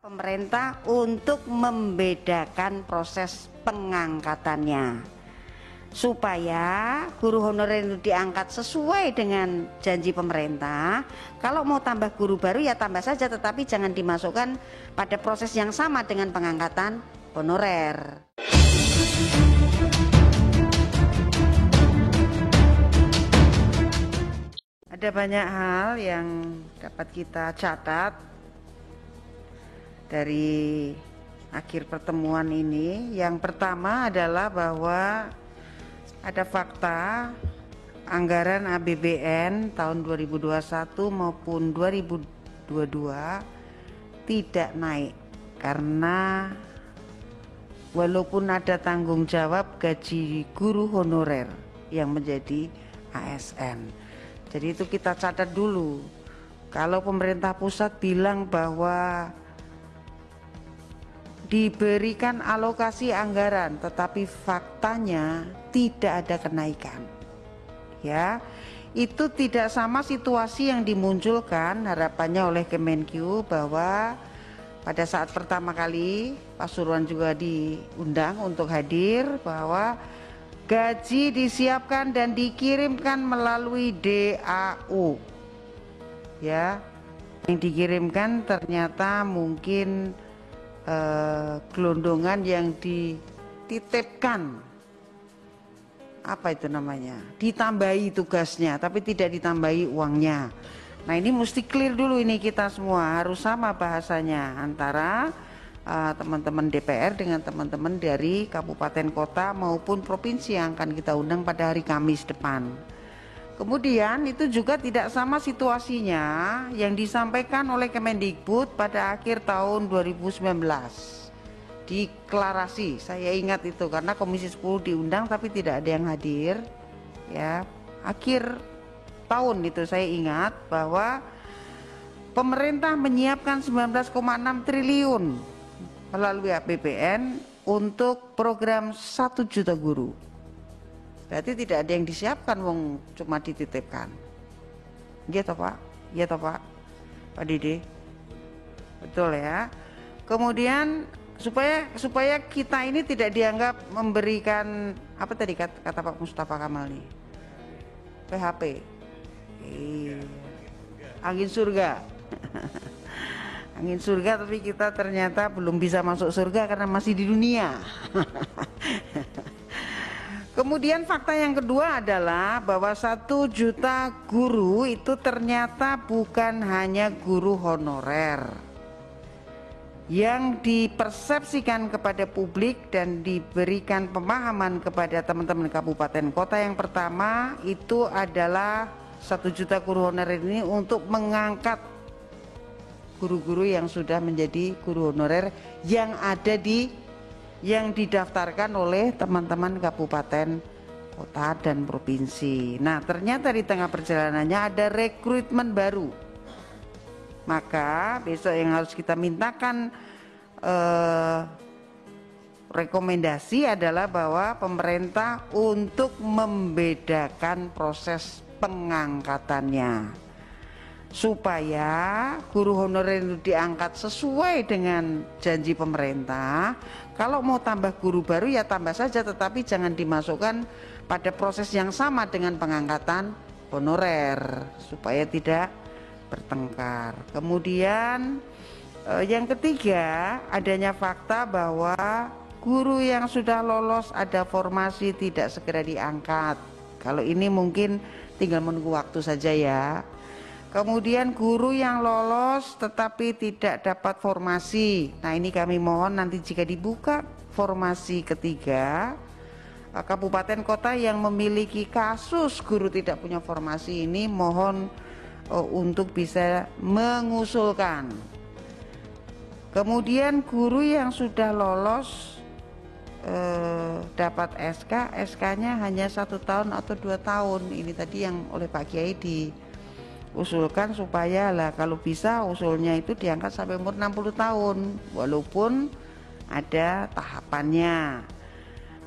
pemerintah untuk membedakan proses pengangkatannya supaya guru honorer itu diangkat sesuai dengan janji pemerintah. Kalau mau tambah guru baru ya tambah saja, tetapi jangan dimasukkan pada proses yang sama dengan pengangkatan honorer. Ada banyak hal yang dapat kita catat dari akhir pertemuan ini. Yang pertama adalah bahwa ada fakta anggaran APBN tahun 2021 maupun 2022 tidak naik karena walaupun ada tanggung jawab gaji guru honorer yang menjadi ASN. Jadi itu kita catat dulu. Kalau pemerintah pusat bilang bahwa diberikan alokasi anggaran, tetapi faktanya tidak ada kenaikan. Ya, itu tidak sama situasi yang dimunculkan harapannya oleh Kemenkyu bahwa pada saat pertama kali Pasuruan juga diundang untuk hadir, bahwa gaji disiapkan dan dikirimkan melalui DAU. Ya, yang dikirimkan ternyata mungkin gelondongan yang dititipkan, apa itu namanya, ditambahi tugasnya tapi tidak ditambahi uangnya. Nah ini mesti clear dulu, ini kita semua harus sama bahasanya antara teman-teman DPR dengan teman-teman dari kabupaten kota maupun provinsi yang akan kita undang pada hari Kamis depan. Kemudian itu juga tidak sama situasinya yang disampaikan oleh Kemendikbud pada akhir tahun 2019 deklarasi. Saya ingat itu karena Komisi 10 diundang tapi tidak ada yang hadir. Ya, akhir tahun itu saya ingat bahwa pemerintah menyiapkan 19,6 triliun melalui APBN untuk program 1 juta guru. Berarti tidak ada yang disiapkan, wong cuma dititipkan. Iya toh Pak? Iya toh Pak? Pak Dede? Betul ya. Kemudian supaya kita ini tidak dianggap memberikan apa tadi kata Pak Mustafa Kamal nih? PHP. Angin surga. Angin surga, tapi kita ternyata belum bisa masuk surga karena masih di dunia. Kemudian fakta yang kedua adalah bahwa 1 juta guru itu ternyata bukan hanya guru honorer. Yang dipersepsikan kepada publik dan diberikan pemahaman kepada teman-teman kabupaten kota, yang pertama itu adalah 1 juta guru honorer ini untuk mengangkat guru-guru yang sudah menjadi guru honorer yang didaftarkan oleh teman-teman kabupaten kota dan provinsi. Nah ternyata di tengah perjalanannya ada rekrutmen baru. Maka besok yang harus kita mintakan rekomendasi adalah bahwa pemerintah untuk membedakan proses pengangkatannya supaya guru honorer itu diangkat sesuai dengan janji pemerintah. Kalau mau tambah guru baru ya tambah saja, tetapi jangan dimasukkan pada proses yang sama dengan pengangkatan honorer supaya tidak bertengkar. Kemudian yang ketiga, adanya fakta bahwa guru yang sudah lolos ada formasi tidak segera diangkat. Kalau ini mungkin tinggal menunggu waktu saja ya. Kemudian guru yang lolos tetapi tidak dapat formasi. Nah ini kami mohon nanti jika dibuka formasi ketiga, kabupaten kota yang memiliki kasus guru tidak punya formasi ini mohon untuk bisa mengusulkan. Kemudian guru yang sudah lolos dapat SK, SK-nya hanya 1 tahun atau 2 tahun. Ini tadi yang oleh Pak Kiai diusulkan supaya lah kalau bisa usulnya itu diangkat sampai umur 60 tahun walaupun ada tahapannya.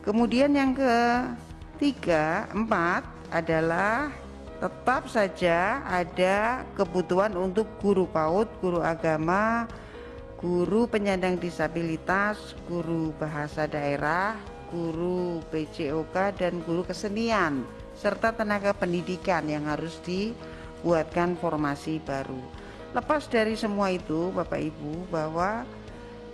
Kemudian yang ketiga, 4 adalah tetap saja ada kebutuhan untuk guru PAUD, guru agama, guru penyandang disabilitas, guru bahasa daerah, guru PJOK, dan guru kesenian, serta tenaga pendidikan yang harus dibuatkan formasi baru. Lepas dari semua itu, Bapak Ibu, bahwa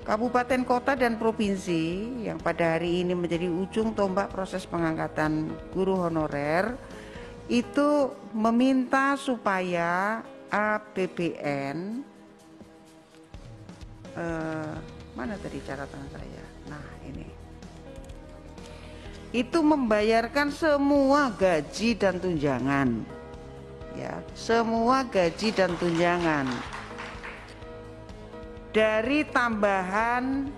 kabupaten, kota, dan provinsi yang pada hari ini menjadi ujung tombak proses pengangkatan guru honorer itu meminta supaya APBN, mana tadi catatan saya? Nah, ini itu membayarkan semua gaji dan tunjangan, ya, semua gaji dan tunjangan dari tambahan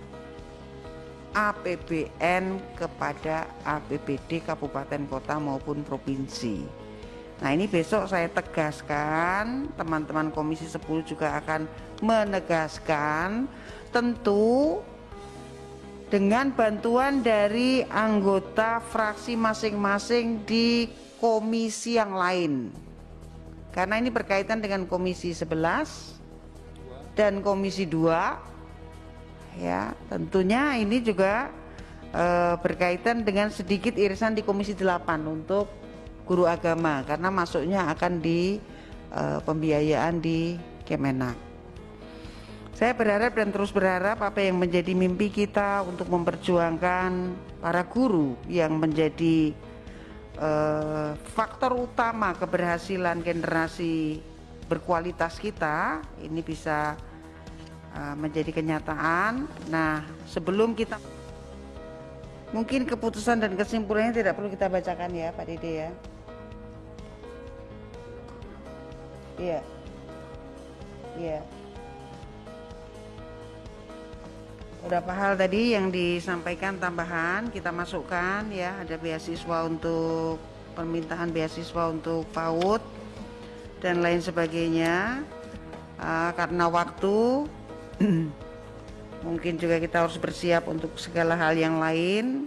APBN kepada APBD kabupaten, kota maupun provinsi. Nah, ini besok saya tegaskan, teman-teman Komisi 10 juga akan menegaskan, tentu dengan bantuan dari anggota fraksi masing-masing di komisi yang lain. Karena ini berkaitan dengan Komisi 11 dan Komisi 2, ya, tentunya ini juga berkaitan dengan sedikit irisan di Komisi 8 untuk guru agama, karena masuknya akan di pembiayaan di Kemenak. Saya berharap dan terus berharap apa yang menjadi mimpi kita untuk memperjuangkan para guru yang menjadi faktor utama keberhasilan generasi berkualitas kita ini bisa menjadi kenyataan. Nah, sebelum kita, mungkin keputusan dan kesimpulannya tidak perlu kita bacakan ya Pak Dede ya. Iya. Iya. Beberapa hal tadi yang disampaikan tambahan kita masukkan ya, ada beasiswa untuk permintaan beasiswa untuk PAUD dan lain sebagainya. Karena waktu mungkin juga kita harus bersiap untuk segala hal yang lain.